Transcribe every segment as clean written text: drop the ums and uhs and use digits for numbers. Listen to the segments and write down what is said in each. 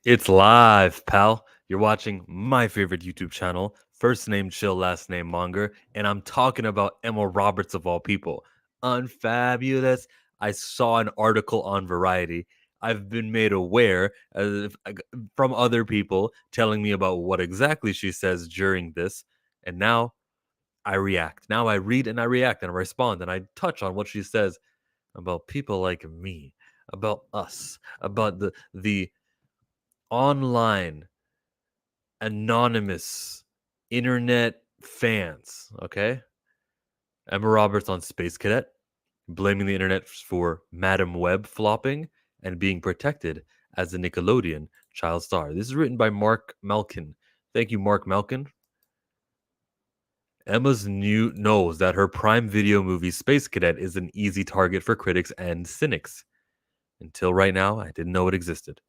It's live, pal. You're watching my favorite YouTube channel, first name Chill, last name Monger, and I'm talking about Emma Roberts of all people. Unfabulous. I saw an article on Variety. I've been made aware from other people telling me about what exactly she says during this, and now I react. Now I read and I react and I respond and I touch on what she says about people like me, about us, about the online anonymous internet fans, okay? Emma Roberts on Space Cadet, blaming the internet for Madam Web flopping and being protected as a Nickelodeon child star. This is written by Mark Malkin. Thank you, Mark Malkin. Emma's new knows that her Prime Video movie Space Cadet is an easy target for critics and cynics. Until right now, I didn't know it existed.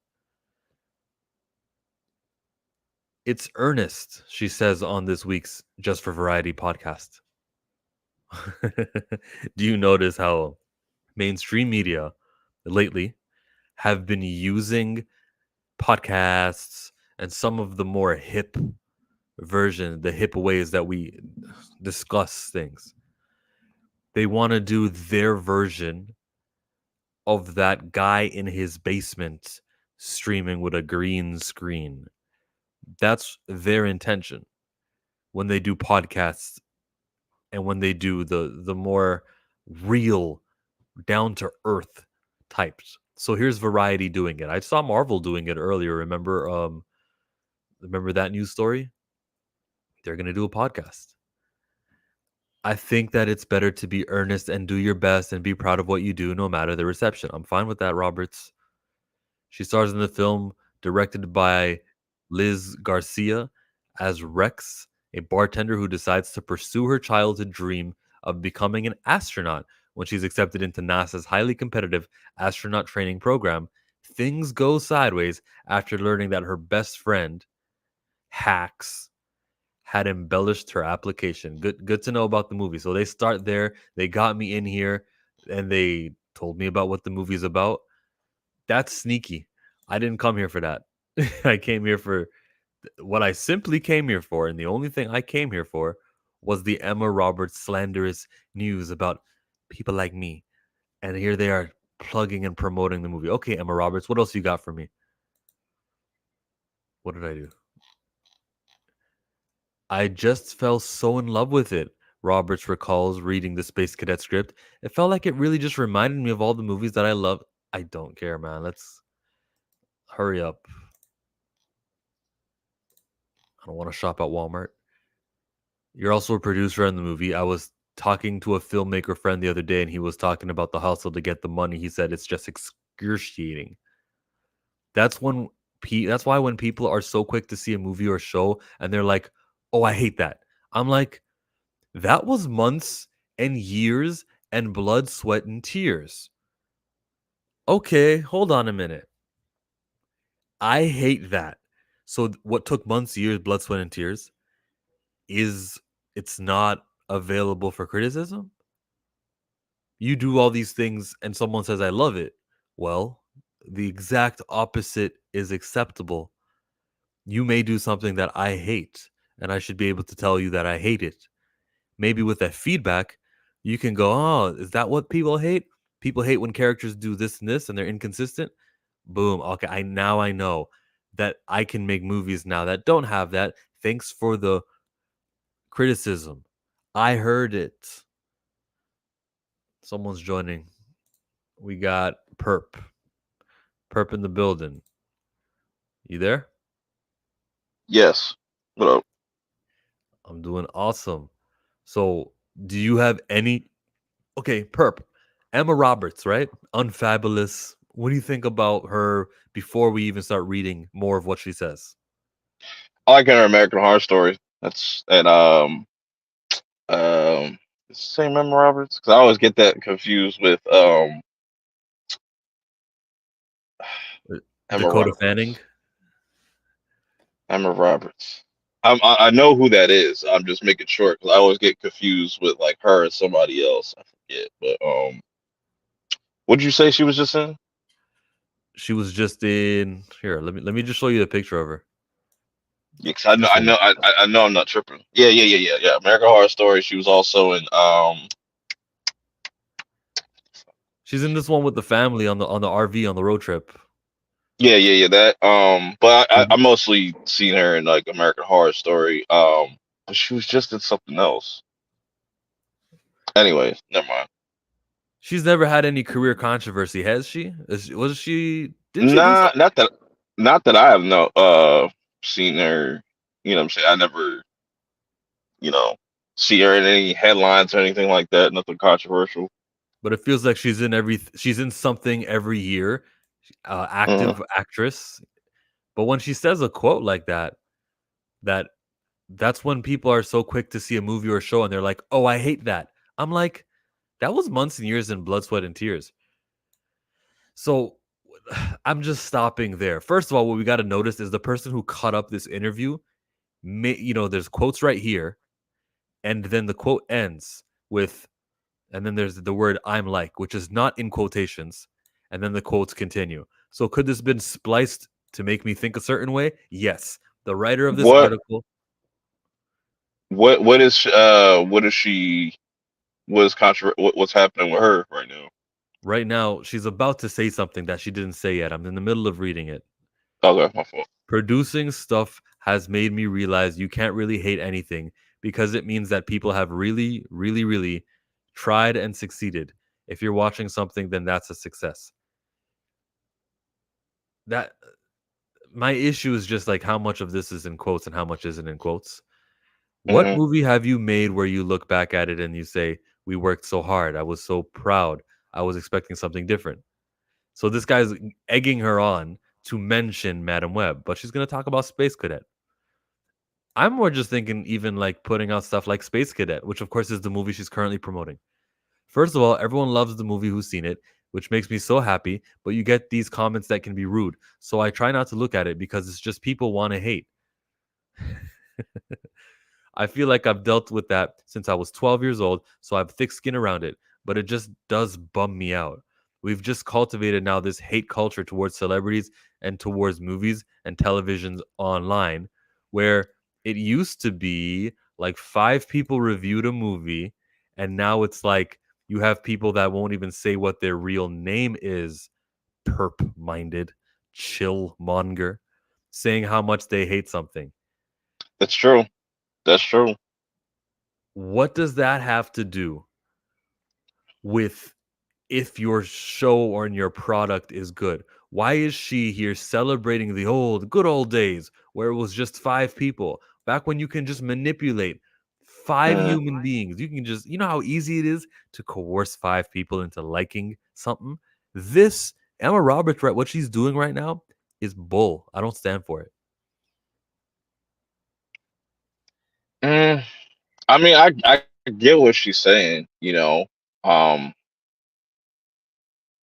It's earnest, she says on this week's Just for Variety podcast. Do you notice how mainstream media lately have been using podcasts and some of the more hip the hip ways that we discuss things? They want to do their version of that guy in his basement streaming with a green screen. That's their intention when they do podcasts and when they do the more real down to earth types. So here's Variety doing it. I saw Marvel doing it earlier. Remember that news story? They're going to do a podcast. I think that it's better to be earnest and do your best and be proud of what you do no matter the reception. I'm fine with that, Roberts. She stars in the film directed by Liz Garcia as Rex, a bartender who decides to pursue her childhood dream of becoming an astronaut. When she's accepted into NASA's highly competitive astronaut training program, things go sideways after learning that her best friend, Hax, had embellished her application. Good to know about the movie. So they start there. They got me in here and they told me about what the movie's about. That's sneaky. I didn't come here for that. I came here for what I simply came here for, and the only thing I came here for was the Emma Roberts slanderous news about people like me. And here they are plugging and promoting the movie. Okay, Emma Roberts, what else you got for me? What did I do? I just fell so in love with it. Roberts recalls reading the Space Cadet script. It felt like it really just reminded me of all the movies that I love. I don't care, man. Let's hurry up. I don't want to shop at Walmart. You're also a producer in the movie. I was talking to a filmmaker friend the other day, and he was talking about the hustle to get the money. He said it's just excruciating. That's when that's why when people are so quick to see a movie or show and they're like, "Oh, I hate that." I'm like, "That was months and years and blood, sweat and tears." Okay, hold on a minute. I hate that. So what took months, years, blood, sweat and tears is it's not available for criticism? You do all these things and someone says I love it. Well, the exact opposite is acceptable. You may do something that I hate and I should be able to tell you that I hate it. Maybe with that feedback, you can go, "Oh, is that what people hate? People hate when characters do this and this and they're inconsistent." Boom. Okay, I know that I can make movies now that don't have that. Thanks for the criticism. I heard it. Someone's joining. We got Perp. Perp in the building. You there? Yes. What up? I'm doing awesome. So, do you have any? Okay, Perp. Emma Roberts, right? Unfabulous. What do you think about her before we even start reading more of what she says? I like her American Horror Story. That's and um is it the same Emma Roberts? Because I always get that confused with Uh, Emma Dakota Fanning. Roberts. Emma Roberts. I know who that is. I'm just making sure because I always get confused with like her and somebody else. I forget. But what did you say she was just in? She was just in here. Let me just show you the picture of her. Yeah, 'cause I know, This I one. know, I know, I'm not tripping. Yeah, yeah, yeah, yeah, yeah. American Horror Story. She was also in. She's in this one with the family on the RV on the road trip. Yeah, yeah, yeah. That. But I Mhm. mostly seen her in like American Horror Story. But she was just in something else. Anyways, never mind. She's never had any career controversy, has she? Was she? Didn't she do Nah, something? not that I have no seen her. You know what I'm saying? I never, you know, see her in any headlines or anything like that. Nothing controversial. But it feels like she's in something every year. Hmm. Active actress. But when she says a quote like that that's when people are so quick to see a movie or a show and they're like, "Oh, I hate that." I'm like, that was months and years in blood, sweat, and tears. So I'm just stopping there. First of all, what we got to notice is the person who cut up this interview. There's quotes right here, and then the quote ends with, and then there's the word "I'm like," which is not in quotations, and then the quotes continue. So could this been spliced to make me think a certain way? Yes. The writer of this What article what is she? What's happening with her right now? right now, she's about to say something that she didn't say yet. I'm in the middle of reading it. Okay, my fault. Producing stuff has made me realize you can't really hate anything because it means that people have really, really, really tried and succeeded. If you're watching something, then that's a success. That my issue is just like how much of this is in quotes and how much isn't in quotes. What Hmm. movie have you made where you look back at it and you say, "We worked so hard. I was so proud. I was expecting something different." So this guy's egging her on to mention Madam Web, but she's going to talk about Space Cadet. I'm more just thinking even like putting out stuff like Space Cadet, which of course is the movie she's currently promoting. First of all, everyone loves the movie who's seen it, which makes me so happy, but you get these comments that can be rude. So I try not to look at it because it's just people want to hate. I feel like I've dealt with that since I was 12 years old, so I have thick skin around it, but it just does bum me out. We've just cultivated now this hate culture towards celebrities and towards movies and televisions online, where it used to be like five people reviewed a movie, and now it's like you have people that won't even say what their real name is, perp minded, ChillMonger, saying how much they hate something. That's true. That's true. What does that have to do with if your show or your product is good? Why is she here celebrating the good old days where it was just five people? Back when you can just manipulate five Mm. human beings. You can just, you know how easy it is to coerce five people into liking something? This Emma Roberts, right? What she's doing right now is bull. I don't stand for it. Mm. I mean, I get what she's saying. Um,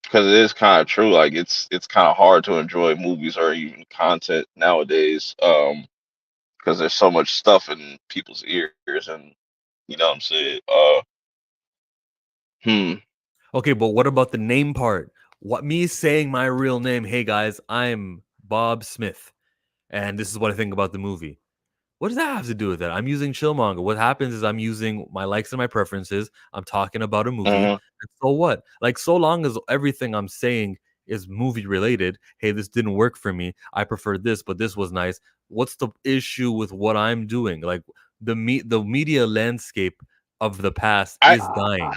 because it is kind of true. Like it's kind of hard to enjoy movies or even content nowadays. Because there's so much stuff in people's ears, and you know what I'm saying. Hmm. Okay, but what about the name part? What me saying my real name? Hey guys, I'm Bob Smith, and this is what I think about the movie. What does that have to do with it? I'm using ChillMonger. What happens is I'm using my likes and my preferences. I'm talking about a movie. Hmm. And so what? Like, so long as everything I'm saying is movie related, hey, this didn't work for me. I preferred this, but this was nice. What's the issue with what I'm doing? Like, the media landscape of the past I, is dying.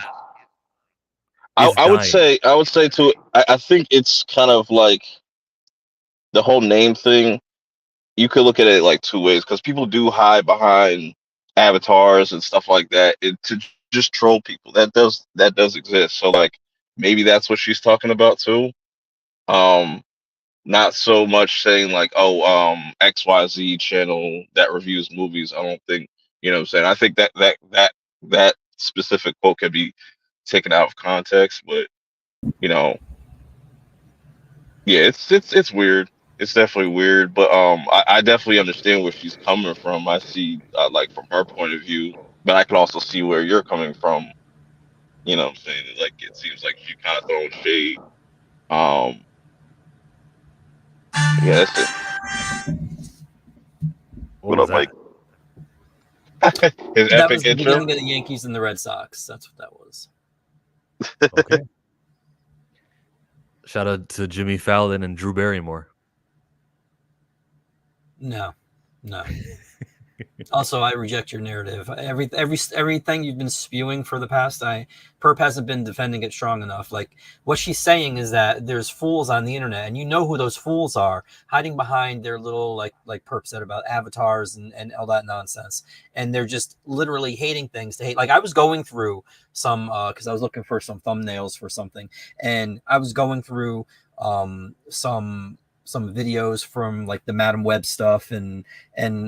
I Is I would dying. say I would say too. I think it's kind of like the whole name thing. You could look at it like two ways because people do hide behind avatars and stuff like that to just troll people. That does exist. So like maybe that's what she's talking about too. Um, Not so much saying like, oh, XYZ channel that reviews movies. I don't think you know what I'm saying. I think that specific quote can be taken out of context, but you know, yeah, it's weird. It's definitely weird, but I definitely understand where she's coming from. I see like from her point of view, but I can also see where you're coming from. You know what I'm saying? Like it seems like she kind of throwing shade. Um, Yeah, that's it. What What was up, that? Mike? His That epic was the intro. beginning of the Yankees and the Red Sox. That's what that was. Okay. Shout out to Jimmy Fallon and Drew Barrymore. No, no. Also, I reject your narrative. Everything you've been spewing for the past, Perp hasn't been defending it strong enough. Like what she's saying is that there's fools on the internet, and you know who those fools are, hiding behind their little like Perp said about avatars and all that nonsense, and they're just literally hating things to hate. Like I was going through some because I was looking for some thumbnails for something, and I was going through some videos from like the Madam Web stuff and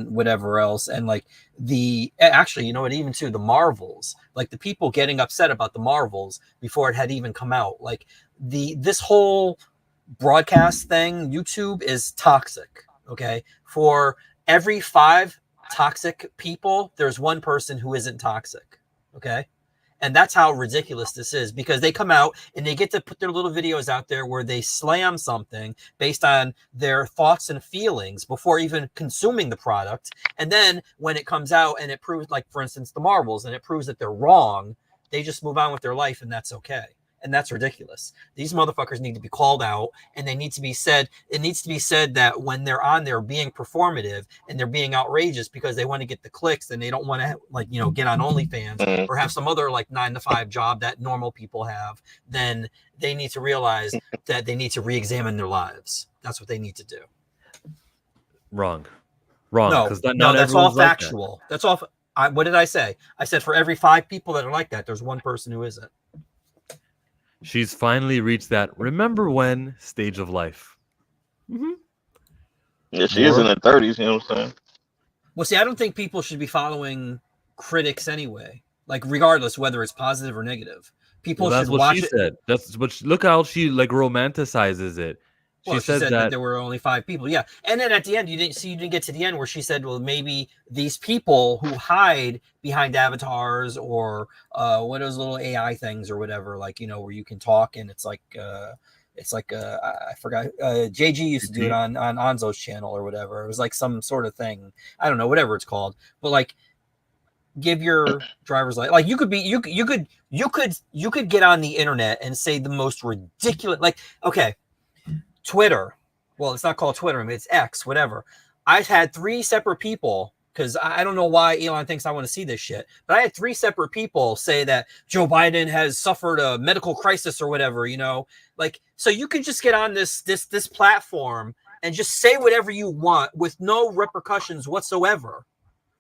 whatever else, and like the actually, you know what, even too, the Marvels, like the people getting upset about the Marvels before it had even come out, like this whole broadcast thing, YouTube is toxic. Okay, for every 5 toxic people, there's one person who isn't toxic. Okay, and that's how ridiculous this is, because they come out and they get to put their little videos out there where they slam something based on their thoughts and feelings before even consuming the product. And then when it comes out and it proves, like for instance, the Marvels, and it proves that they're wrong, they just move on with their life, and that's okay. And that's ridiculous. These motherfuckers need to be called out, and they need to be said. It needs to be said that when they're on there being performative and they're being outrageous because they want to get the clicks and they don't want to, like, you know, get on OnlyFans Mhm. or have some other like 9 to 5 job that normal people have, then they need to realize that they need to re-examine their lives. That's what they need to do. Wrong. No, Because not no, that's all everyone's like that. factual. That's all. What did I say? I said for every 5 people that are like that, there's one person who isn't. She's finally reached that remember when stage of life. Mm-hmm. Yeah, she is in More. her 30s. You know what I'm saying? Well, see, I don't think people should be following critics anyway. Like, regardless whether it's positive or negative, Well, people that's should what she watch it. said. That's what. Look how she like romanticizes it. She Well, she says said that that there were only 5 people. Yeah. And then at the end, you didn't get to the end where she said, well, maybe these people who hide behind avatars or what are those little AI things or whatever, like, you know, where you can talk and it's like I forgot. JG used to do it GP. on Anzo's channel or whatever. It was like some sort of thing. I don't know, whatever it's called. But like, give your driver's license. Like, you could get on the internet and say the most ridiculous, like, okay, Twitter. Well, it's not called Twitter. I mean, it's X, whatever. I've had 3 separate people, because I don't know why Elon thinks I want to see this shit, but I had 3 separate people say that Joe Biden has suffered a medical crisis or whatever, you know, like, so you can just get on this platform and just say whatever you want with no repercussions whatsoever.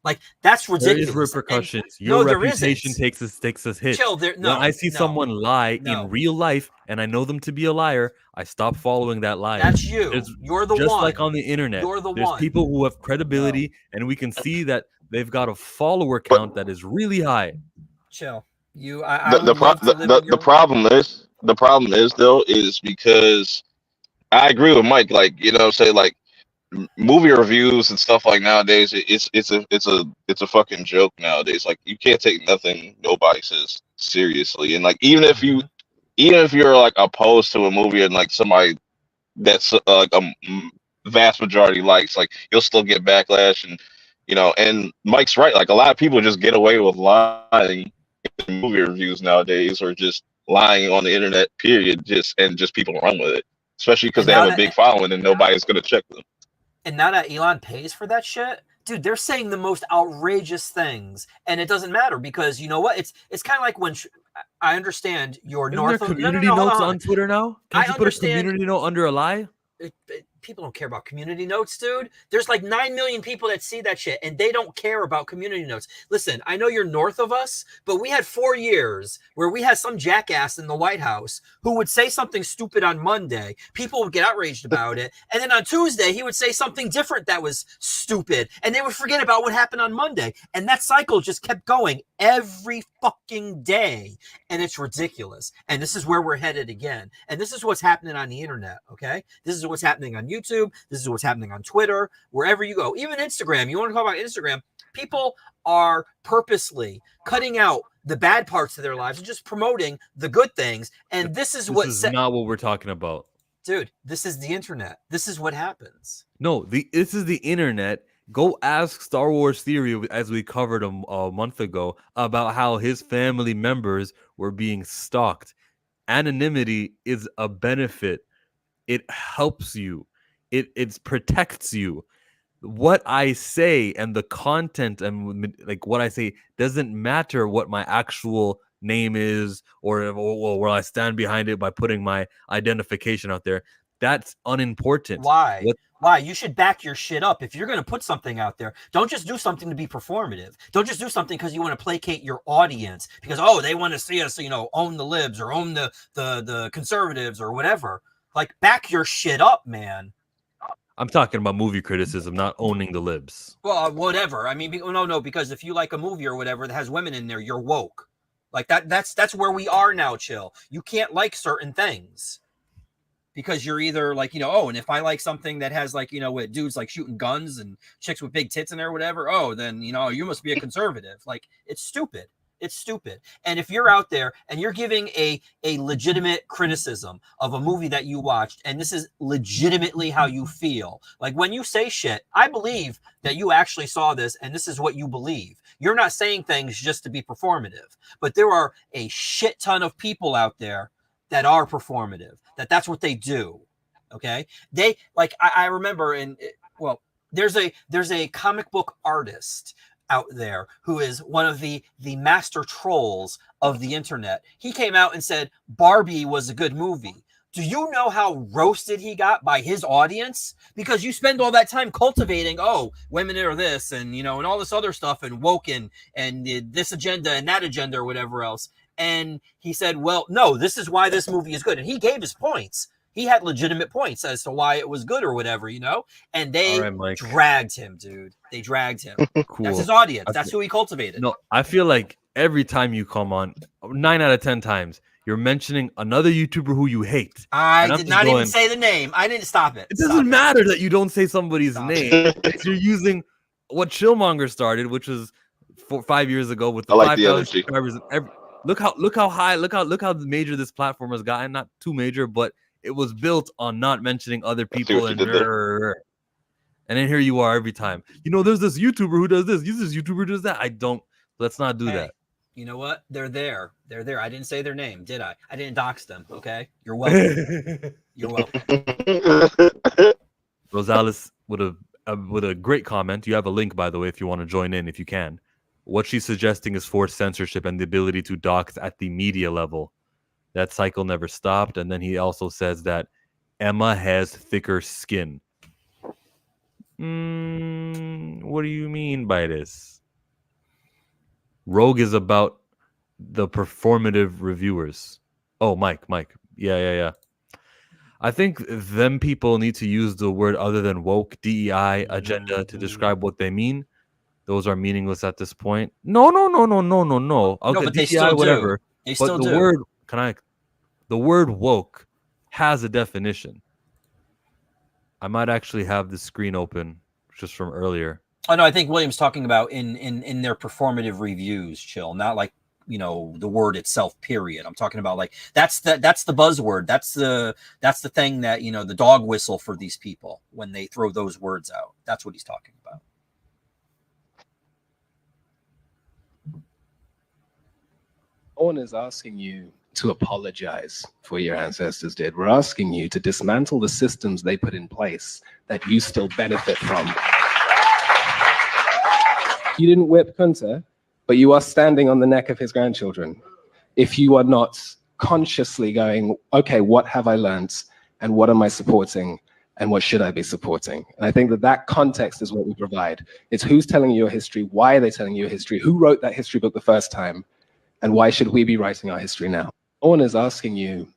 Like, that's there is ridiculous. And repercussions. Your no, there reputation isn't. takes us hits. Chill. There, When I no, see no, someone lie in no. real life and I know them to be a liar, I stop following that liar. That's you. There's You're the just one. like on the internet. You're the There's one. people who have No. credibility, and we can see that they've got a follower count that is really high. Chill. I The would the, pro- love to live in the your. problem is though is because I agree with Mike. Like, you know, say like movie reviews and stuff like nowadays. It's a fucking joke nowadays. Like, you can't take nothing nobody says seriously. And like, even if you're like opposed to a movie and like somebody that's like vast majority likes, like, you'll still get backlash. And you know, and Mike's right. Like, a lot of people just get away with lying in movie reviews nowadays, or just lying on the internet. Period. Just people run with it, especially because And they have now a that big following and nobody's gonna check them. Elon pays for that shit, dude, they're saying the most outrageous things, and it doesn't matter, because you know what? It's kind of like when I understand you're Isn't there north of. No, no, community no. Hold on, notes hold on. on Twitter now? I Can't you put a understand. community note under a lie? People don't care about community notes, dude. There's like 9 million people that see that shit, and they don't care about community notes. Listen, I know you're north of us, but we had 4 years where we had some jackass in the White House who would say something stupid on Monday. People would get outraged about it. And then on Tuesday, he would say something different that was stupid, and they would forget about what happened on Monday. And that cycle just kept going every fucking day. And it's ridiculous. And this is where we're headed again. And this is what's happening on the internet, okay? This is what's happening on YouTube. This is what's happening on Twitter, wherever you go. Even Instagram. You want to talk about Instagram? People are purposely cutting out the bad parts of their lives and just promoting the good things. And this is not what we're talking about. Dude, this is the internet. This is what happens. No, this is the internet. Go ask Star Wars Theory, as we covered a month ago, about how his family members were being stalked. Anonymity is a benefit. It helps you. It protects you. What I say and the content and like what I say doesn't matter what my actual name is or where I stand behind it by putting my identification out there. That's unimportant. Why? What Why? You should back your shit up. If you're going to put something out there, don't just do something to be performative. Don't just do something because you want to placate your audience because, oh, they want to see us, own the libs or own the conservatives or whatever. Like, back your shit up, man. I'm talking about movie criticism, not owning the libs. Well, whatever. I mean, no, because if you like a movie or whatever that has women in there, you're woke. Like that's where we are now, Chill. You can't like certain things. Because you're either like, and if I like something that has like, with dudes like shooting guns and chicks with big tits in there or whatever, then, you must be a conservative. Like, it's stupid. It's stupid. And if you're out there and you're giving a legitimate criticism of a movie that you watched, and this is legitimately how you feel, like when you say shit, I believe that you actually saw this and this is what you believe. You're not saying things just to be performative, but there are a shit ton of people out there that are performative, that's what they do. Okay. They like, I remember there's a comic book artist out there who is one of the master trolls of the internet. He came out and said Barbie was a good movie. Do you know how roasted he got by his audience? Because you spend all that time cultivating, women are this and, and all this other stuff and woke and this agenda and that agenda or whatever else. And he said, well, no, this is why this movie is good. And he gave his points. He had legitimate points as to why it was good or whatever, and they dragged him, dude. They dragged him. Cool. That's his audience. That's who he cultivated. No, I feel like every time you come on, 9 out of 10 times, you're mentioning another YouTuber who you hate. I did not even say the name. I didn't stop it. It doesn't matter that you don't say somebody's name. You're using what ChillMonger started, which was 5 years ago with the 5,000 subscribers. Look how major this platform has gotten. Not too major, but it was built on not mentioning other people. And then here you are every time. There's this YouTuber who does this. This YouTuber does that. Let's not do that. You know what? They're there. I didn't say their name, did I? I didn't dox them. Okay. You're welcome. You're welcome. Rosales with a great comment. You have a link, by the way, if you want to join in, if you can. What she's suggesting is forced censorship and the ability to dox at the media level. That cycle never stopped. And then he also says that Emma has thicker skin. What do you mean by this? Rogue is about the performative reviewers. Oh, Mike. Yeah. I think them people need to use the word other than woke, DEI, agenda to describe what they mean. Those are meaningless at this point. No. Okay, but they still whatever. Do. They still do. The word woke has a definition. I might actually have the screen open just from earlier. Oh no, I think William's talking about in their performative reviews, Chill, not like the word itself, period. I'm talking about like that's the buzzword. That's the thing that the dog whistle for these people when they throw those words out. That's what he's talking about. No one is asking you to apologize for what your ancestors did. We're asking you to dismantle the systems they put in place that you still benefit from. You didn't whip Kunta, but you are standing on the neck of his grandchildren. If you are not consciously going, okay, what have I learned and what am I supporting and what should I be supporting? And I think that context is what we provide. It's who's telling you your history, why are they telling you your history, who wrote that history book the first time, and why should we be writing our history now? No one is asking you.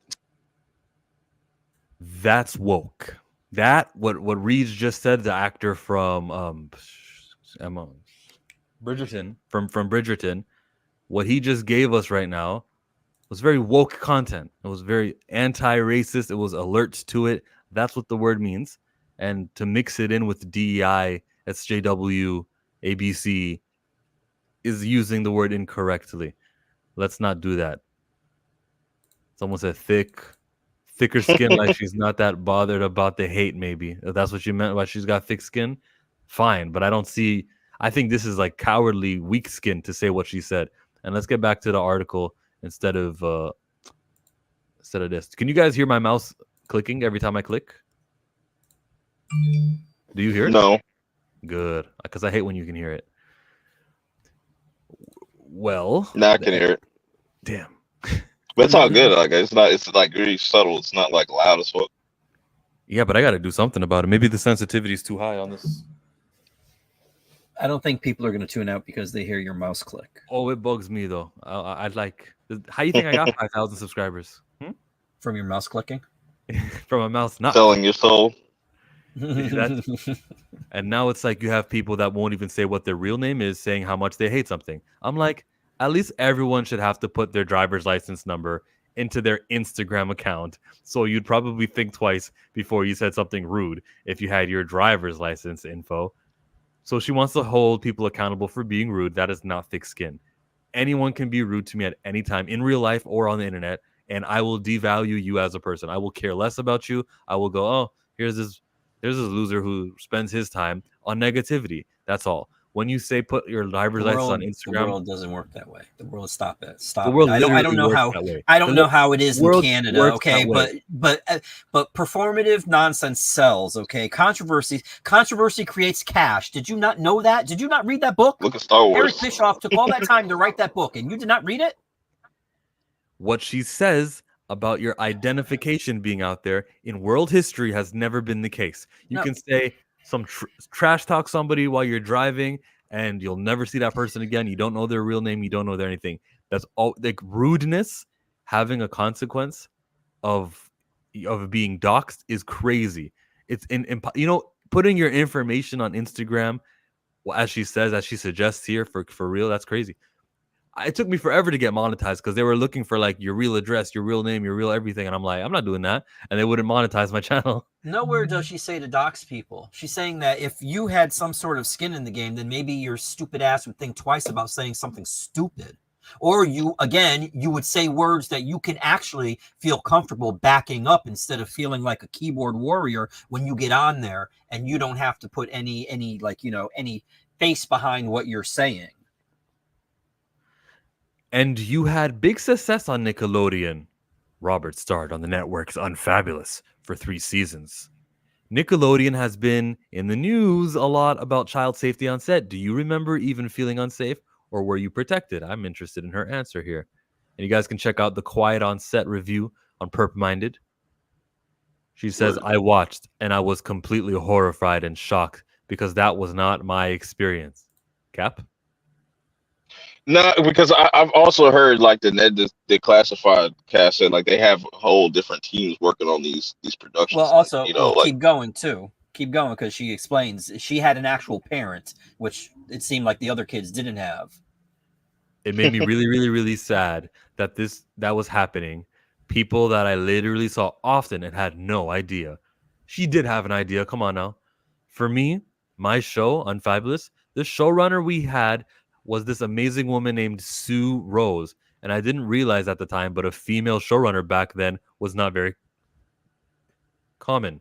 That's woke. What Reeves just said, the actor from Emma Bridgerton, from Bridgerton, what he just gave us right now was very woke content. It was very anti-racist. It was alerts to it. That's what the word means. And to mix it in with DEI, SJW, ABC is using the word incorrectly. Let's not do that. Someone said thick thicker skin, like she's not that bothered about the hate. Maybe if that's what you meant. Why she's got thick skin, fine. But I don't see. I think this is like cowardly, weak skin to say what she said. And let's get back to the article instead of this. Can you guys hear my mouse clicking every time I click? Do you hear it? No, Good, because I hate when you can hear it. Well, now I can hear it. damn. But it's all good. Like it's not. It's like really subtle. It's not like loud as fuck. Yeah, but I got to do something about it. Maybe the sensitivity is too high on this. I don't think people are going to tune out because they hear your mouse click. Oh, it bugs me though. I'd like. How you think I got 5,000 subscribers? From your mouse clicking? From a mouse not Selling your soul. And now it's like you have people that won't even say what their real name is, saying how much they hate something. I'm like, at least everyone should have to put their driver's license number into their Instagram account. So you'd probably think twice before you said something rude if you had your driver's license info. So she wants to hold people accountable for being rude. That is not thick skin. Anyone can be rude to me at any time in real life or on the internet, and I will devalue you as a person. I will care less about you. I will go, oh, here's this loser who spends his time on negativity. That's all. When you say put your driver's license on Instagram, the world doesn't work that way. The world, stop it. The world I don't literally know works how. that way. I don't The know how it is in world Canada. works Okay, that but performative nonsense sells. Okay, controversy creates cash. Did you not know that? Did you not read that book? Look at Star Wars. Eric Bischoff took all that time to write that book, and you did not read it. what she says about your identification being out there in world history has never been the case. You No. can say some trash talk somebody while you're driving, and you'll never see that person again. You don't know their real name. You don't know their anything. That's all. Like rudeness having a consequence of being doxxed is crazy. It's putting your information on Instagram, well, as she suggests here for real. That's crazy. It took me forever to get monetized because they were looking for like your real address, your real name, your real everything. And I'm like, I'm not doing that. And they wouldn't monetize my channel. Nowhere does she say to dox people. She's saying that if you had some sort of skin in the game, then maybe your stupid ass would think twice about saying something stupid. Or you would say words that you can actually feel comfortable backing up instead of feeling like a keyboard warrior when you get on there and you don't have to put any face behind what you're saying. And you had big success on Nickelodeon. Robert starred on the network's Unfabulous for 3 seasons. Nickelodeon has been in the news a lot about child safety on set. Do you remember even feeling unsafe, or were you protected? I'm interested in her answer here. And you guys can check out the Quiet on Set review on Perp Minded. She says, I watched and I was completely horrified and shocked because that was not my experience. Cap? No, because I've also heard like the classified cast said like they have whole different teams working on these productions. Well, also, like, keep going too. Keep going because she explains she had an actual parent, which it seemed like the other kids didn't have. It made me really, really, really sad that that was happening. People that I literally saw often and had no idea. She did have an idea. Come on now. For me, my show, Unfabulous, the showrunner we had was this amazing woman named Sue Rose. And I didn't realize at the time, but a female showrunner back then was not very common.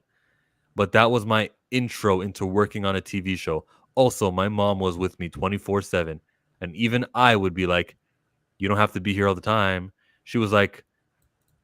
But that was my intro into working on a TV show. Also, my mom was with me 24/7. And even I would be like, you don't have to be here all the time. She was like,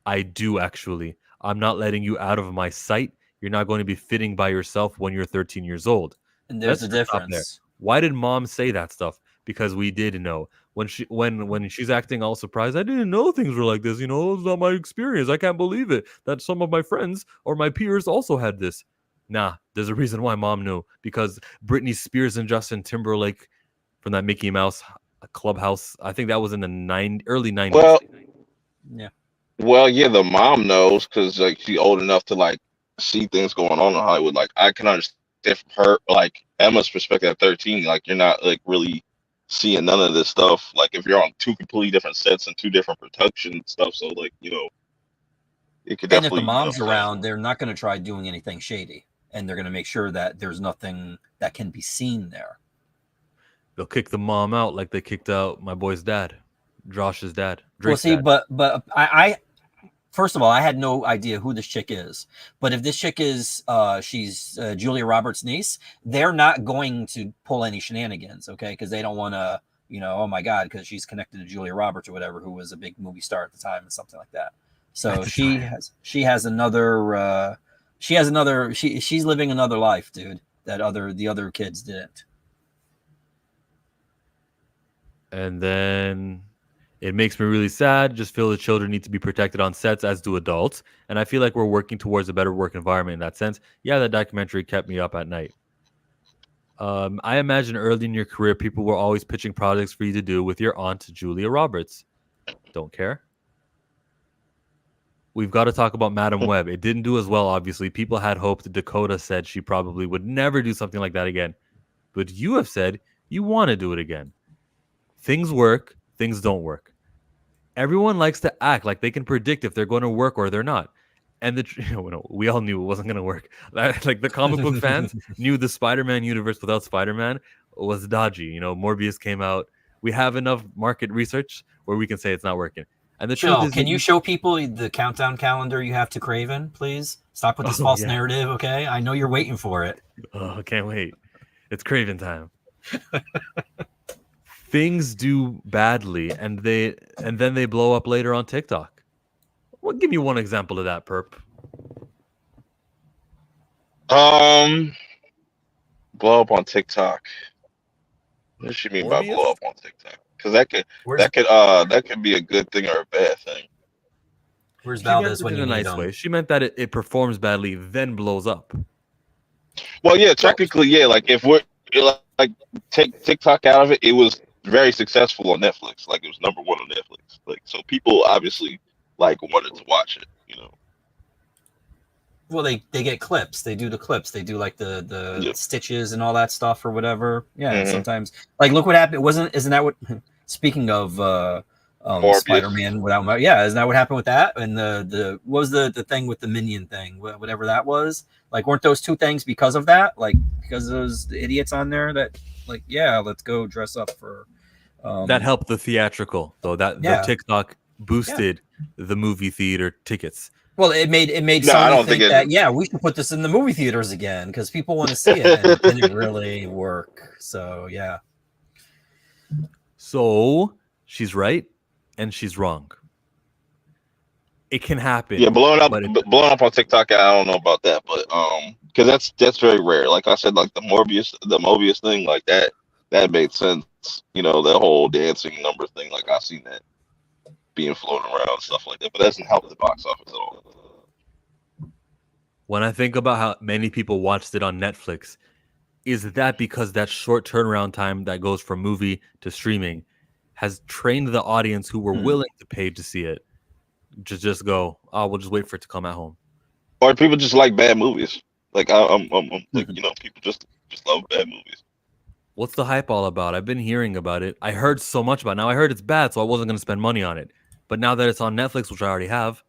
I do actually. I'm not letting you out of my sight. You're not going to be fitting by yourself when you're 13 years old. And there's a difference. There. Why did mom say that stuff? Because we did know. When she's acting all surprised, I didn't know things were like this. It's not my experience. I can't believe it that some of my friends or my peers also had this. Nah, there's a reason why mom knew. Because Britney Spears and Justin Timberlake from that Mickey Mouse Clubhouse, I think that was in the early 90s. Well, yeah. Well, yeah, the mom knows because like she's old enough to like see things going on in Hollywood. Like I can understand from her, like Emma's perspective at 13, like you're not like really seeing none of this stuff. Like if you're on 2 completely different sets and 2 different production stuff, so like it could definitely. And if the mom's around, they're not going to try doing anything shady, and they're going to make sure that there's nothing that can be seen there. They'll kick the mom out like they kicked out my boy's dad, Josh's dad. Drake's dad. But First of all, I had no idea who this chick is. But if this chick is, she's Julia Roberts' niece, they're not going to pull any shenanigans, okay? Because they don't want to, oh my God, because she's connected to Julia Roberts or whatever, who was a big movie star at the time and something like that. So she's living another life, dude. The other kids didn't. And then it makes me really sad. Just feel the children need to be protected on sets, as do adults. And I feel like we're working towards a better work environment in that sense. Yeah, that documentary kept me up at night. I imagine early in your career, people were always pitching projects for you to do with your aunt, Julia Roberts. Don't care. We've got to talk about Madam Web. It didn't do as well, obviously. People had hoped. Dakota said she probably would never do something like that again. But you have said you want to do it again. Things work, things don't work. Everyone likes to act like they can predict if they're going to work or they're not. And we all knew it wasn't going to work. Like the comic book fans knew the Spider-Man universe without Spider-Man was dodgy. Morbius came out. We have enough market research where we can say it's not working. And the truth is, can you show people the countdown calendar you have to Craven, please? Stop with this false narrative, okay? I know you're waiting for it. Oh, can't wait. It's Craven time. Things do badly, and then they blow up later on TikTok. Well, give me one example of that, Perp. Blow up on TikTok. What does she mean by blow up on TikTok? Because that could be a good thing or a bad thing. Where's Valdez when you need him? In a nice way. She meant that it performs badly, then blows up. Well, yeah, technically, yeah. Like if we're like take TikTok out of it, it was very successful on Netflix. Like it was #1 on Netflix. Like so, people obviously wanted to watch it. Well, they get clips. They do the clips. They do like the stitches and all that stuff or whatever. Yeah, sometimes look what happened. Isn't that what? Speaking of Spider-Man without, isn't that what happened with that? And what was the thing with the minion thing, whatever that was? Like, weren't those two things because of that? Like, because of those idiots on there that let's go dress up for. That helped the theatrical though. The TikTok boosted the movie theater tickets. Well, it made Sony think that we should put this in the movie theaters again because people want to see it, and it didn't really work. So yeah. So she's right and she's wrong. It can happen. Yeah, blowing up on TikTok. I don't know about that, but because that's very rare. Like I said, like the Mobius thing, like that made sense. The whole dancing number thing. Like I've seen that being floated around and stuff like that, but that doesn't help the box office at all. When I think about how many people watched it on Netflix, is that because that short turnaround time that goes from movie to streaming has trained the audience who were willing to pay to see it to just go, oh, we'll just wait for it to come at home. Or people just like bad movies. Like I'm people just love bad movies. What's the hype all about? I've been hearing about it. I heard so much about it. Now I heard it's bad, so I wasn't going to spend money on it. But now that it's on Netflix, which I already have,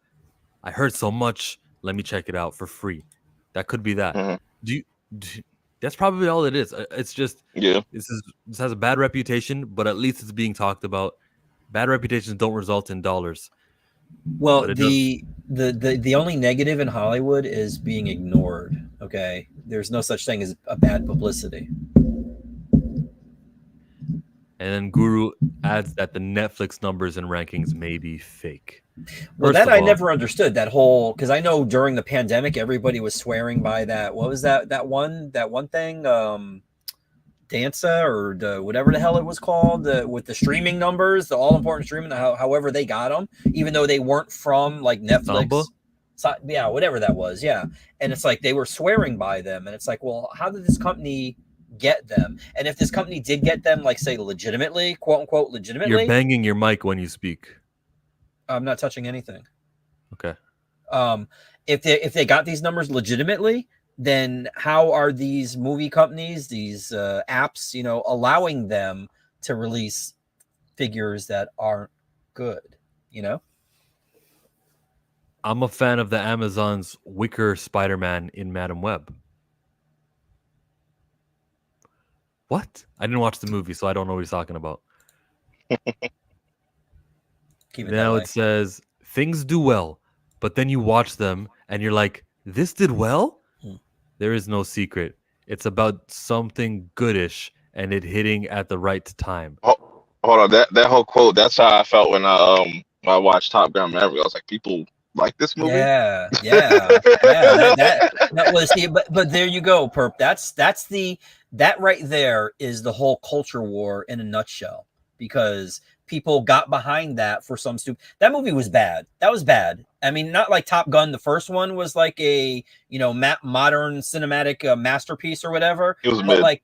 I heard so much. Let me check it out for free. That could be that. Mm-hmm. That's probably all it is. It's just this has a bad reputation, but at least it's being talked about. Bad reputations don't result in dollars. Well, the only negative in Hollywood is being ignored. Okay, there's no such thing as a bad publicity. And then Guru adds that the Netflix numbers and rankings may be fake. Well, I never understood that whole, because I know during the pandemic everybody was swearing by that. What was that one thing? Danza or whatever the hell it was called, with the streaming numbers, the all important streaming, however they got them, even though they weren't from like Netflix. Yeah, whatever that was. Yeah. And it's like they were swearing by them. And it's like, well, how did this company get them? And if this company did get them, like say legitimately, quote unquote, legitimately. You're banging your mic when you speak. I'm not touching anything. Okay. If they got these numbers legitimately, then how are these movie companies, these apps, allowing them to release figures that aren't good? I'm a fan of the Amazon's Wicker Spider-Man in Madam Web. What? I didn't watch the movie, so I don't know what he's talking about. Now it says, things do well, but then you watch them and you're like, this did well? Hmm. There is no secret. It's about something goodish and it hitting at the right time. Hold on, that whole quote. That's how I felt when I watched Top Gun Maverick. I was like, people like this movie. Yeah, yeah, yeah. That was the but there you go, Perp. That right there is the whole culture war in a nutshell, because people got behind that for some stupid. That movie was bad. That was bad. I mean, not like Top Gun. The first one was like a modern cinematic masterpiece or whatever. It was But mid. like,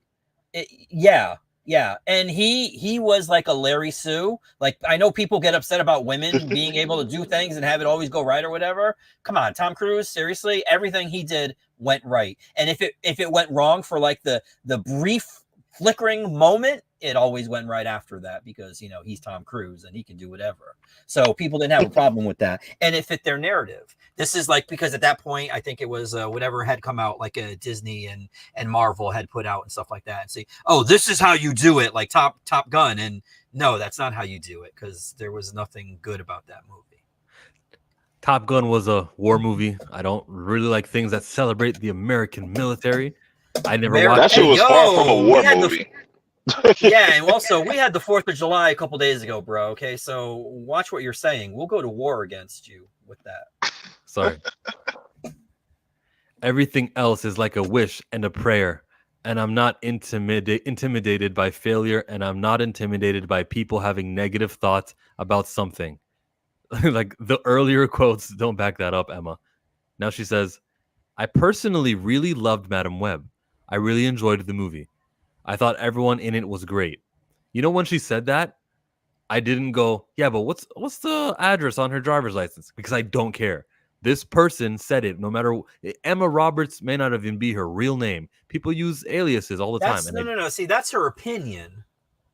yeah. Yeah, and he was like a Larry Sue. Like, I know people get upset about women being able to do things and have it always go right or whatever. Come on, Tom Cruise, seriously, everything he did went right. And if it went wrong for like the brief flickering moment, it always went right after that, because he's Tom Cruise and he can do whatever. So people didn't have a problem with that, and it fit their narrative. This is like, because at that point, I think it was whatever had come out, like a Disney and Marvel had put out and stuff like that, and say, oh, this is how you do it, like Top Gun. And no, that's not how you do it, because there was nothing good about that movie. Top Gun was a war movie. I don't really like things that celebrate the American military. I never watched That shit was far from a war movie. Yeah, and also we had the 4th of July a couple days ago, bro. Okay, so watch what you're saying. We'll go to war against you with that. Sorry. Everything else is like a wish and a prayer. And I'm not intimidated by failure, and I'm not intimidated by people having negative thoughts about something. Like, the earlier quotes don't back that up, Emma. Now she says, I personally really loved Madam Web. I really enjoyed the movie. I thought everyone in it was great. When she said that, I didn't go, yeah, but what's the address on her driver's license? Because I don't care. This person said it. No matter, Emma Roberts may not even be her real name. People use aliases all the time. No. See, that's her opinion.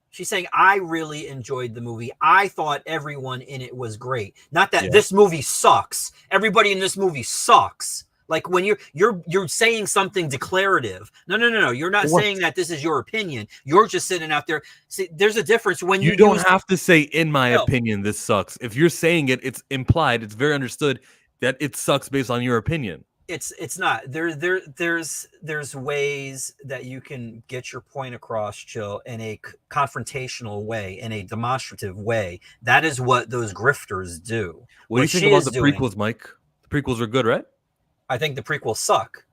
She's saying, I really enjoyed the movie. I thought everyone in it was great. Not that this movie sucks. Everybody in this movie sucks. Like, when you're saying something declarative. No. You're not saying that this is your opinion. You're just sitting out there. See, there's a difference when you don't have to say, in my opinion, this sucks. If you're saying it, it's implied. It's very understood that it sucks based on your opinion. It's not. There's ways that you can get your point across, Chill, in a confrontational way, in a demonstrative way. That is what those grifters do. What do you think about the prequels, Mike? The prequels are good, right? I think the prequels suck.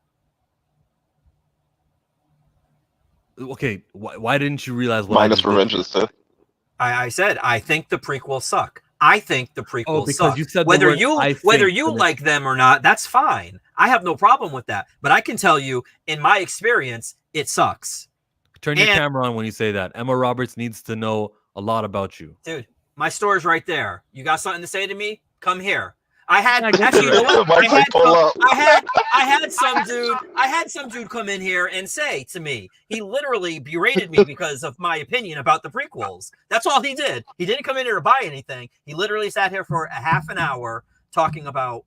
Okay, why didn't you realize what Minus Revenge of the Sith? I said I think the prequels suck. I think the prequels suck. You said whether you like them or not, that's fine. I have no problem with that. But I can tell you, in my experience, it sucks. Turn your camera on when you say that. Emma Roberts needs to know a lot about you. Dude, my store's right there. You got something to say to me? Come here. I had actually, you know what? I had some dude come in here and say to me, he literally berated me because of my opinion about the prequels. That's all he did. He didn't come in here to buy anything. He literally sat here for a half an hour talking about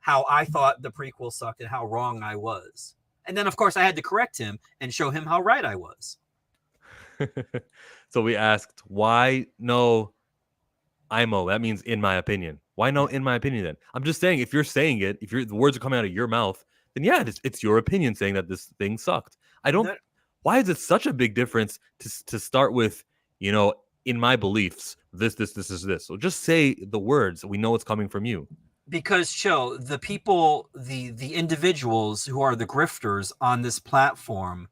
how I thought the prequels sucked and how wrong I was. And then, of course, I had to correct him and show him how right I was. So we asked, why no IMO? That means in my opinion. Why no in my opinion then? I'm just saying, if you're saying it, if the words are coming out of your mouth, then yeah, it's your opinion saying that this thing sucked. Why is it such a big difference to start with, in my beliefs, this is this. So just say the words. We know it's coming from you. Because, Chill, the people, the individuals who are the grifters on this platform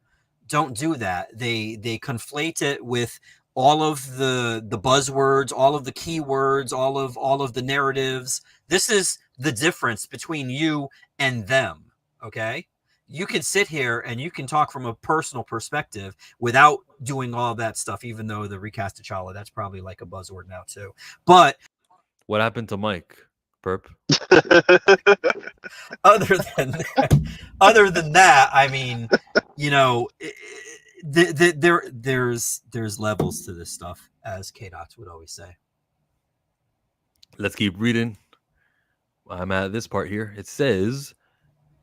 don't do that. They conflate it with all of the buzzwords, all of the keywords, all of the narratives. This is the difference between you and them, okay? You can sit here and you can talk from a personal perspective without doing all that stuff, even though the recast T'Challa, that's probably like a buzzword now too. But what happened to Mike, Perp? Other than that, I mean, there's levels to this stuff, as K-Dots would always say. Let's keep reading. I'm at this part here. It says,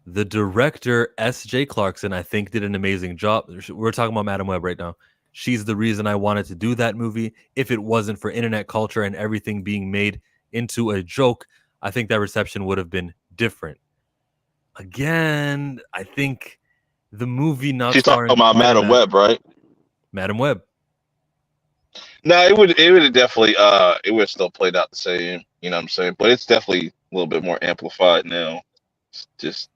the director, S.J. Clarkson, I think did an amazing job. We're talking about Madam Web right now. She's the reason I wanted to do that movie. If it wasn't for internet culture and everything being made into a joke, I think that reception would have been different. Again, I think the movie not She's talking starring about Madam Spider-Man, Web, right? Madam Web. No, it would have definitely it would have still played out the same, you know what I'm saying? But it's definitely a little bit more amplified now. It's just,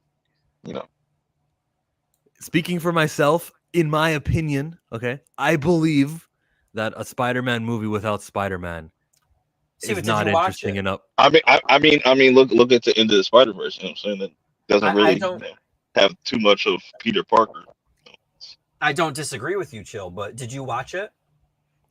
you know. Speaking for myself, in my opinion, okay, I believe that a Spider-Man movie without Spider-Man See, is but did not you watch interesting it? enough. I mean, look at the end of the Spider-Verse. You know what I'm saying? That doesn't I really don't have too much of Peter Parker. I don't disagree with you, Chill, but did you watch it?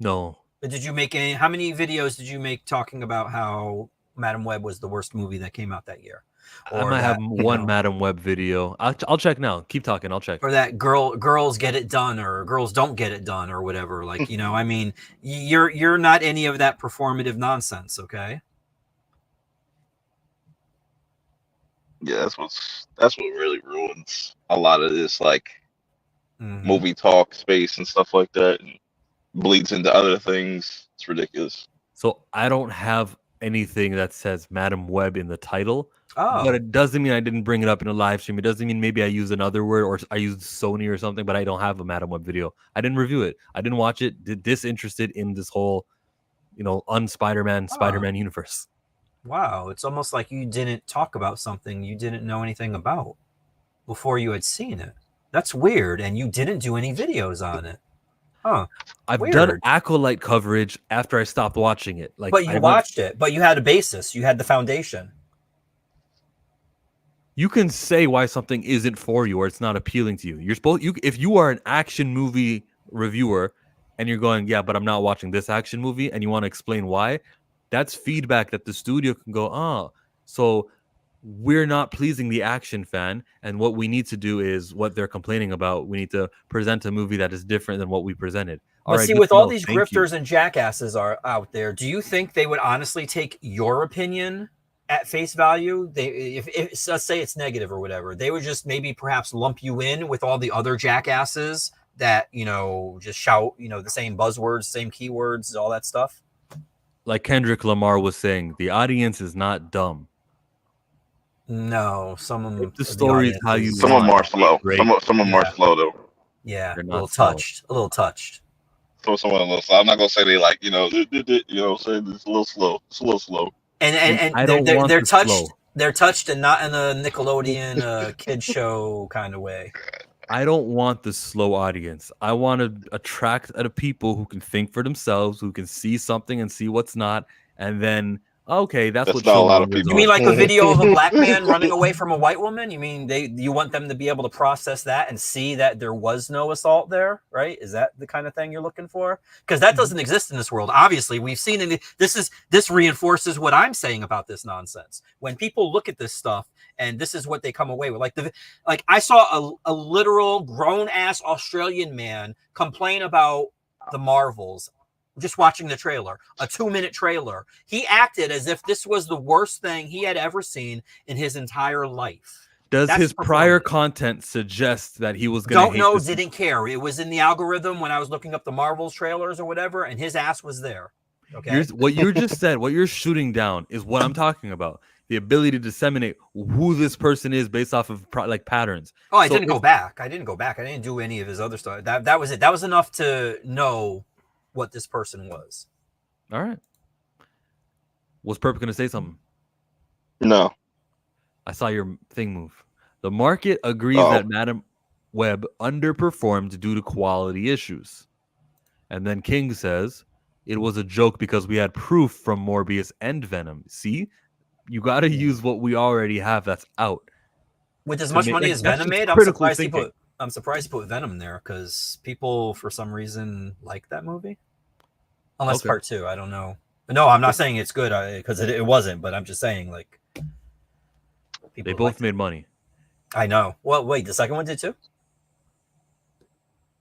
No, But did you make any? How many videos did you make talking about how Madam Web was the worst movie that came out that year, I or might have that one Madam Web video. I'll check now. Keep talking. I'll check. or that girls get it done, or girls don't get it done, or whatever? Like, I mean, you're not any of that performative nonsense, okay? Yeah, that's what really ruins a lot of this like Mhm. movie talk space and stuff like that, and bleeds into other things. It's ridiculous. So I don't have anything that says Madam Web in the title, Oh, but it doesn't mean I didn't bring it up in a live stream. It doesn't mean maybe I used another word or I used Sony or something, but I don't have a Madam Web video. I didn't review it. I didn't watch it. Disinterested in this whole, un-Spider-Man, Spider-Man universe. wow! It's almost like you didn't talk about something you didn't know anything about before you had seen it. That's weird, and you didn't do any videos on it, huh? I've done Weird. Acolyte coverage after I stopped watching it. Like, But you watched it, but you had a basis, you had the foundation. You can say why something isn't for you or it's not appealing to you. If you are an action movie reviewer and you're going, yeah, but I'm not watching this action movie, and you want to explain why, that's feedback that the studio can go, so we're not pleasing the action fan, and what we need to do is what they're complaining about. We need to present a movie that is different than what we presented. All But right, see, good with to all know. these Thank you. grifters and jackasses are out there, do you think they would honestly take your opinion at face value? If let's say it's negative or whatever, they would just maybe perhaps lump you in with all the other jackasses that just shout the same buzzwords, same keywords, all that stuff. Like Kendrick Lamar was saying, the audience is not dumb. No, some of If the the story is audience how you is Some of them want, are slow. great. Some of them are slow though. yeah, a They're little not slow. touched, a little touched. Some of them are a little slow. I'm not gonna say they like saying it's a little slow. It's a little slow. And I don't want they're the touched. slow. They're touched and not in a Nickelodeon kid show kind of way. I don't want the slow audience. I want to attract people who can think for themselves, who can see something and see what's not, and then okay, that's what not a lot of ChillMonger's You mean on. like a video of a black man running away from a white woman? You mean you want them to be able to process that and see that there was no assault there, right? Is that the kind of thing you're looking for? Because that doesn't exist in this world. Obviously, we've seen it. This reinforces what I'm saying about this nonsense. When people look at this stuff and this is what they come away with, like I saw a literal grown ass Australian man complain about the Marvels. Just watching the trailer, a 2-minute trailer, he acted as if this was the worst thing he had ever seen in his entire life. Does That's his prior performative. content suggest that he was going to Don't hate know, this? didn't care. It was in the algorithm when I was looking up the Marvels trailers or whatever, and his ass was there. Okay. What you just said, what you're shooting down is what I'm talking about. The ability to disseminate who this person is based off of patterns. Oh, I didn't go back. I didn't do any of his other stuff. That was it. That was enough to know what this person was. All right. Was Perp going to say something? No. I saw your thing move. The market agrees that Madam Web underperformed due to quality issues. And then King says, it was a joke because we had proof from Morbius and Venom. See? You got to use what we already have that's out. With as much money as Venom made, I'm surprised he put Venom there because people, for some reason, like that movie. Unless part 2, I don't know. No, I'm not saying it's good because it wasn't, but I'm just saying they both made money. I know. Well, wait, the second one did too?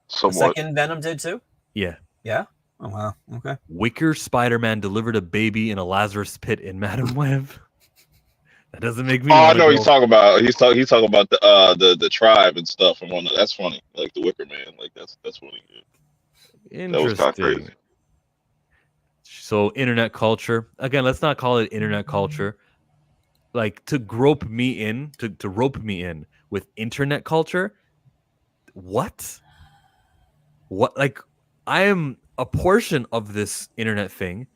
Somewhat. The second Venom did too? Yeah. Yeah? Oh, wow. Okay. Wicker Spider-Man delivered a baby in a Lazarus pit in Madam Web. That doesn't make me. Oh, I know what he's talking about. He's talking about the tribe and stuff. And that's funny. Like the Wicker Man. Like that's funny. Interesting. That was kind of crazy. So internet culture. Again, let's not call it internet culture. like to rope me in with internet culture. What? Like, I am a portion of this internet thing.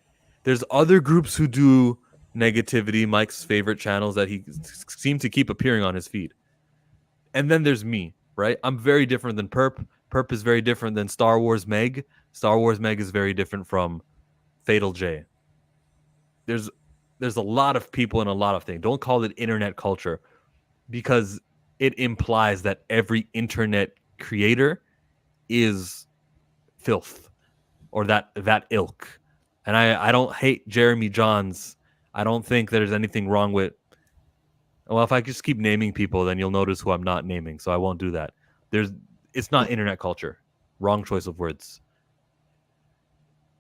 There's other groups who do negativity, Mike's favorite channels that he seems to keep appearing on his feed. And then there's me, right? I'm very different than Perp. Perp is very different than Star Wars Meg. Star Wars Meg is very different from Fatal J. There's a lot of people and a lot of things. Don't call it internet culture, because it implies that every internet creator is filth or that ilk. And I don't hate Jeremy Johns. I don't think there's anything wrong with, well, if I just keep naming people, then you'll notice who I'm not naming, so I won't do that. It's not internet culture. Wrong choice of words.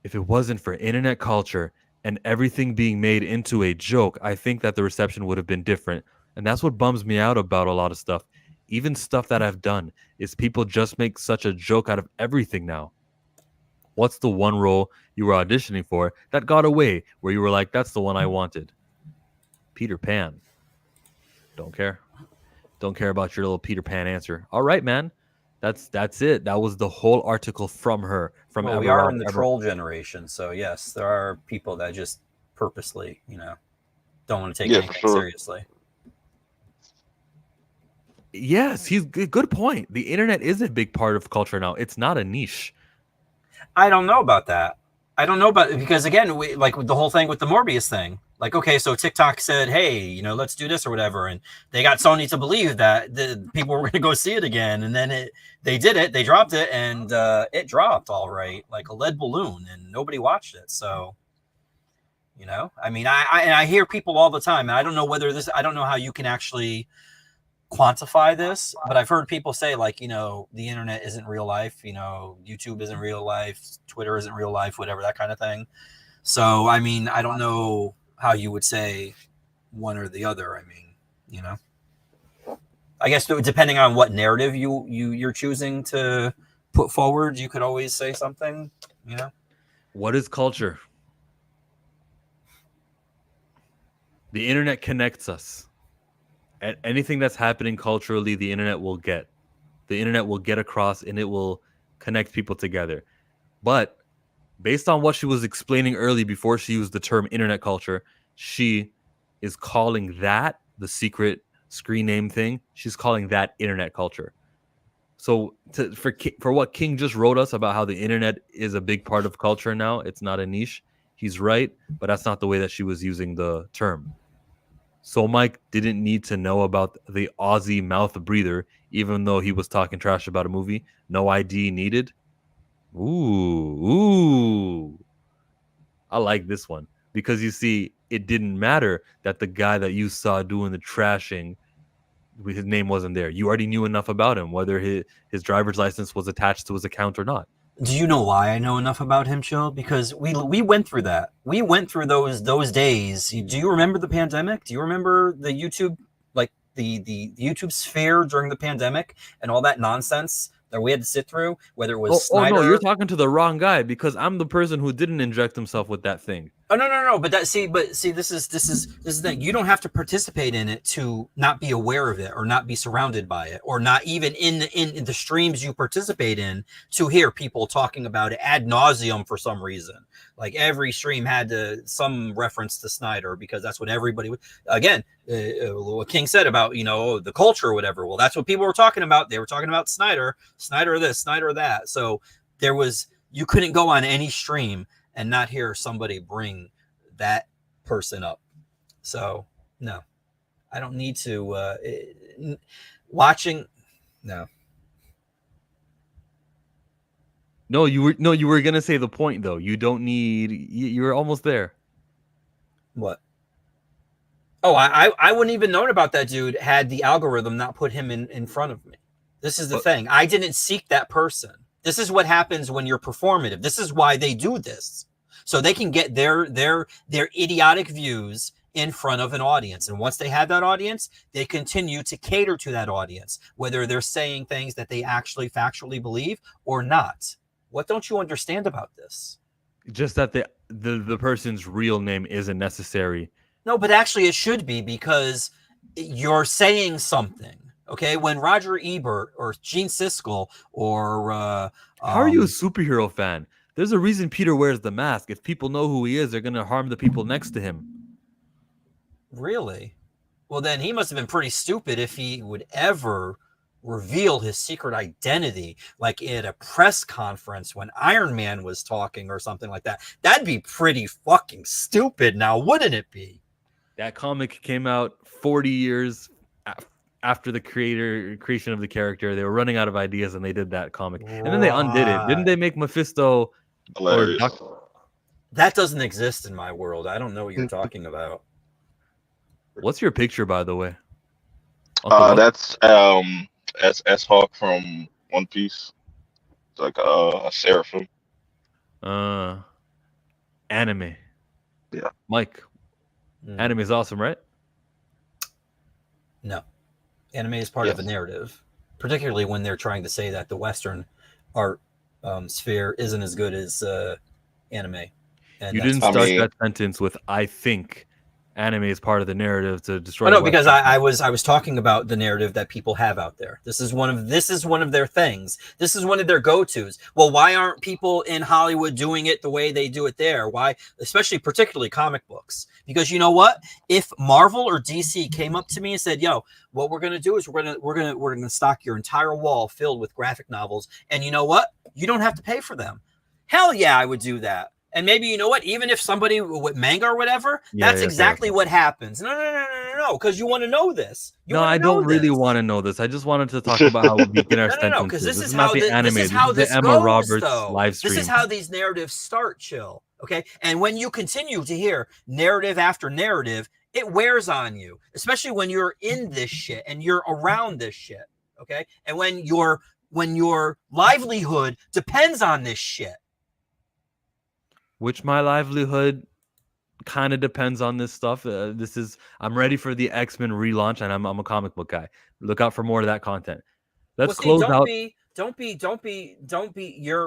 If it wasn't for internet culture and everything being made into a joke, I think that the reception would have been different. And that's what bums me out about a lot of stuff. Even stuff that I've done is people just make such a joke out of everything now. What's the one role you were auditioning for that got away, where you were like, that's the one I wanted? Peter Pan. Don't care. Don't care about your little Peter Pan answer. All right, man. That's it. That was the whole article from her. Well, we are in the troll generation, so yes, there are people that just purposely, don't want to take anything seriously. Yes, he's good point. The internet is a big part of culture now. It's not a niche. I don't know about that. Because again, like with the whole thing with the Morbius thing. Like, okay, so TikTok said, hey, let's do this or whatever. And they got Sony to believe that the people were going to go see it again. And then they did it. They dropped it, and it dropped all right, like a lead balloon, and nobody watched it. So, I mean, I hear people all the time. And I don't know how you can actually quantify this, but I've heard people say, like, the internet isn't real life. YouTube isn't real life. Twitter isn't real life, whatever, that kind of thing. So, I mean, I don't know how you would say one or the other. I mean, I guess depending on what narrative you're choosing to put forward, you could always say something, What is culture? The internet connects us. Anything that's happening culturally, the internet will get. The internet will get across, and it will connect people together. But based on what she was explaining early before she used the term internet culture, she is calling that the secret screen name thing. She's calling that internet culture. So for what King just wrote us about how the internet is a big part of culture now, it's not a niche. He's right, but that's not the way that she was using the term. So Mike didn't need to know about the Aussie mouth breather, even though he was talking trash about a movie. No ID needed. Ooh. I like this one, because you see, it didn't matter that the guy that you saw doing the trashing, his name wasn't there. You already knew enough about him, whether his driver's license was attached to his account or not. Do you know why I know enough about him, Chill? Because we went through that. We went through those days. Do you remember the pandemic? Do you remember the YouTube, like the YouTube sphere during the pandemic and all that nonsense that we had to sit through? Whether it was Snyder. Oh no, you're talking to the wrong guy, because I'm the person who didn't inject himself with that thing. Oh no! But this is the thing. You don't have to participate in it to not be aware of it, or not be surrounded by it, or not even in the streams you participate in to hear people talking about it ad nauseum for some reason. Like every stream had some reference to Snyder, because that's what everybody would. Again, what King said about the culture or whatever. Well, that's what people were talking about. They were talking about Snyder this, Snyder that. So you couldn't go on any stream and not hear somebody bring that person up. So no, I don't need to watching. No, you were gonna say the point though. You don't need. You were almost there. What? Oh, I wouldn't even known about that dude had the algorithm not put him in front of me. This is the thing. I didn't seek that person. This is what happens when you're performative. This is why they do this. So they can get their idiotic views in front of an audience. And once they have that audience, they continue to cater to that audience, whether they're saying things that they actually factually believe or not. What don't you understand about this? Just that the person's real name isn't necessary. No, but actually it should be, because you're saying something. Okay, when Roger Ebert or Gene Siskel or How are you a superhero fan? There's a reason Peter wears the mask. If people know who he is, they're gonna harm the people next to him. really? Well, then he must have been pretty stupid if he would ever reveal his secret identity, like at a press conference when Iron Man was talking or something like that. That'd be pretty fucking stupid now, wouldn't it be? That comic came out 40 years after the creation of the character. They were running out of ideas, and they did that comic, and then they undid it. Didn't they make Mephisto? Hilarious. That doesn't exist in my world. I don't know what you're talking about. What's your picture, by the way? Uncle Buck? That's S Hawk from One Piece. It's like a seraphim. Anime. Yeah. Mike, anime is awesome, right? No. Anime is part of a narrative, particularly when they're trying to say that the Western art sphere isn't as good as anime. And you didn't start that sentence with "I think." Anime is part of the narrative to destroy. Oh, no, because I was talking about the narrative that people have out there. This is one of their things. This is one of their go-tos. Well, why aren't people in Hollywood doing it the way they do it there? Why, especially particularly comic books? Because you know what? If Marvel or DC came up to me and said, "Yo, what we're gonna do is we're gonna stock your entire wall filled with graphic novels, and you know what? You don't have to pay for them." Hell yeah, I would do that. And maybe, you know what, even if somebody with manga or whatever, that's exactly what happens. No, because you want to know this. I don't really want to know this. I just wanted to talk about how we begin our sentences. Because this is not how the anime. This is how this Emma goes, Roberts though. live stream. This is how these narratives start, Chill. Okay, and when you continue to hear narrative after narrative, it wears on you, especially when you're in this shit and you're around this shit. Okay, and when your livelihood depends on this shit. Which my livelihood kind of depends on this stuff. I'm ready for the X-Men relaunch, and I'm a comic book guy. Look out for more of that content. Let's close out. Don't be.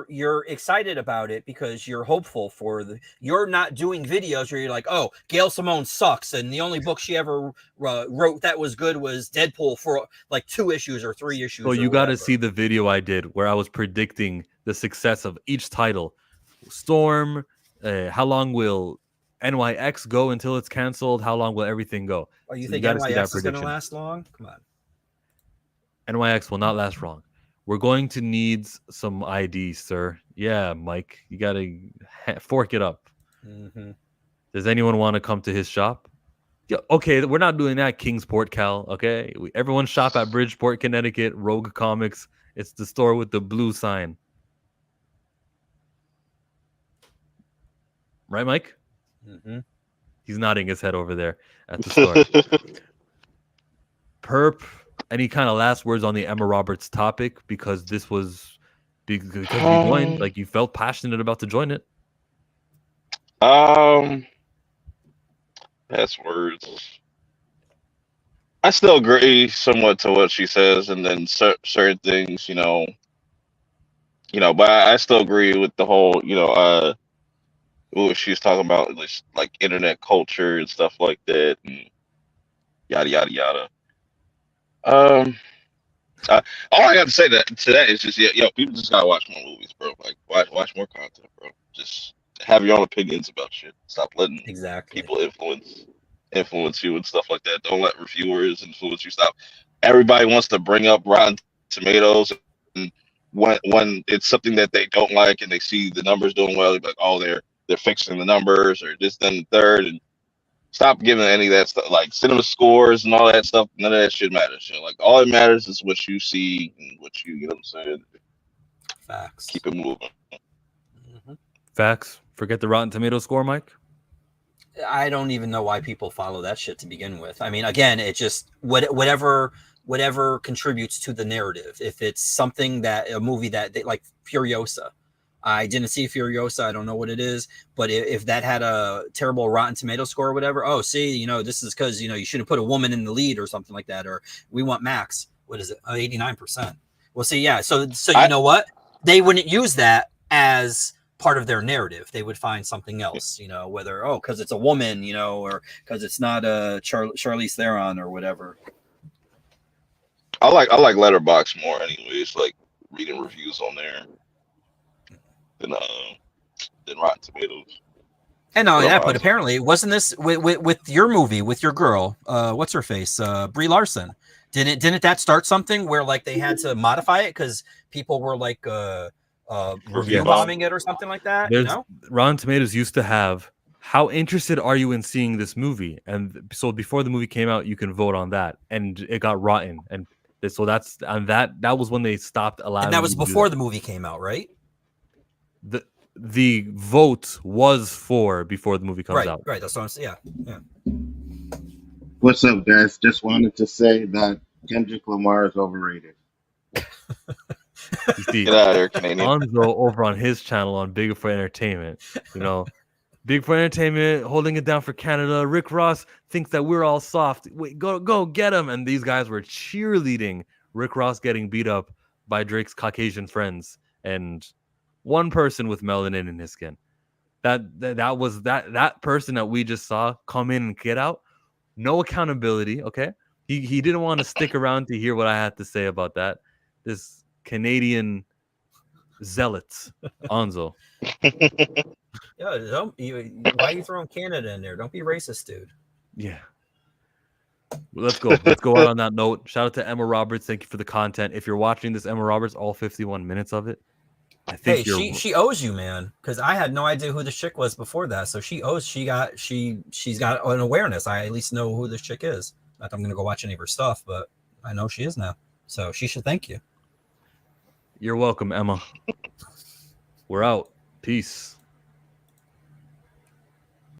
You're excited about it because you're hopeful for you're not doing videos where you're like, oh, Gail Simone sucks, and the only book she ever wrote that was good was Deadpool for like 2 issues or 3 issues. So you got to see the video I did where I was predicting the success of each title. Storm. How long will NYX go until it's canceled? How long will everything go? Oh, you think NYX is going to last long? Come on. NYX will not last long. We're going to need some IDs, sir. Yeah, Mike, you got to fork it up. Mm-hmm. Does anyone want to come to his shop? Yeah, okay, we're not doing that, Kingsport, Cal. Okay, everyone shop at Bridgeport, Connecticut, Rogue Comics. It's the store with the blue sign. Right, Mike? Mm-hmm. He's nodding his head over there at the store. Perp, any kind of last words on the Emma Roberts topic? Because this was because you joined, like you felt passionate about to join it. Last words. I still agree somewhat to what she says, and then certain things, but I still agree with the whole, what she was talking about, like internet culture and stuff like that, and yada yada yada. All I got to say to that is just, people just gotta watch more movies, bro. Like watch more content, bro. Just have your own opinions about shit. Stop letting people influence you and stuff like that. Don't let reviewers influence you. Stop. Everybody wants to bring up Rotten Tomatoes, and when it's something that they don't like and they see the numbers doing well, they're like, oh, they're fixing the numbers or this, then the third, and stop giving any of that stuff, like cinema scores and all that stuff. None of that shit matters. Like all that matters is what you see and what you know what I'm saying. Facts. Keep it moving. Mm-hmm. Facts. Forget the Rotten Tomato score, Mike. I don't even know why people follow that shit to begin with. I mean, again, it just whatever contributes to the narrative. If it's something a movie that they like, Furiosa. I didn't see Furiosa. I don't know what it is, but if that had a terrible Rotten Tomato score or whatever, oh, see, this is because, you shouldn't put a woman in the lead or something like that. Or we want Max. What is it? 89%. Well, see, yeah. So you know what? They wouldn't use that as part of their narrative. They would find something else, you know, whether because it's a woman, you know, or because it's not Charlize Theron or whatever. I like Letterbox more, anyways. Like reading reviews on there than Rotten Tomatoes. And not only But that, but apparently wasn't this with your movie with your girl, what's her face, Brie Larson? Didn't that start something where like they had to modify it because people were like review bombing it or something like that? There's, You know, Rotten Tomatoes used to have how interested are you in seeing this movie, and so before the movie came out, you can vote on that, and it got rotten, and so that was when they stopped allowing. and that was you to do before that. the movie came out, right? The vote was for before the movie comes out. Right. That's what I'm saying. Yeah. What's up, guys? Just wanted to say that Kendrick Lamar is overrated. You see, get out of here, Canadian. Onzo over on his channel on Big for Entertainment, you know, Big for Entertainment holding it down for Canada. Rick Ross thinks that we're all soft. Wait, go get him! And these guys were cheerleading Rick Ross getting beat up by Drake's Caucasian friends and one person with melanin in his skin. That was that person that we just saw come in and get out. No accountability. Okay, he didn't want to stick around to hear what I had to say about that. This Canadian zealots, Onzo. Yeah. Why are you throwing Canada in there? Don't be racist, dude. Yeah. Let's go. Let's go out on that note. Shout out to Emma Roberts. Thank you for the content. If you're watching this, Emma Roberts, all 51 minutes of it. I think she owes you, man, because I had no idea who this chick was before that. So she's got an awareness. I at least know who this chick is. Not that I'm gonna go watch any of her stuff, but I know she is now. So she should thank you. You're welcome, Emma. We're out. Peace.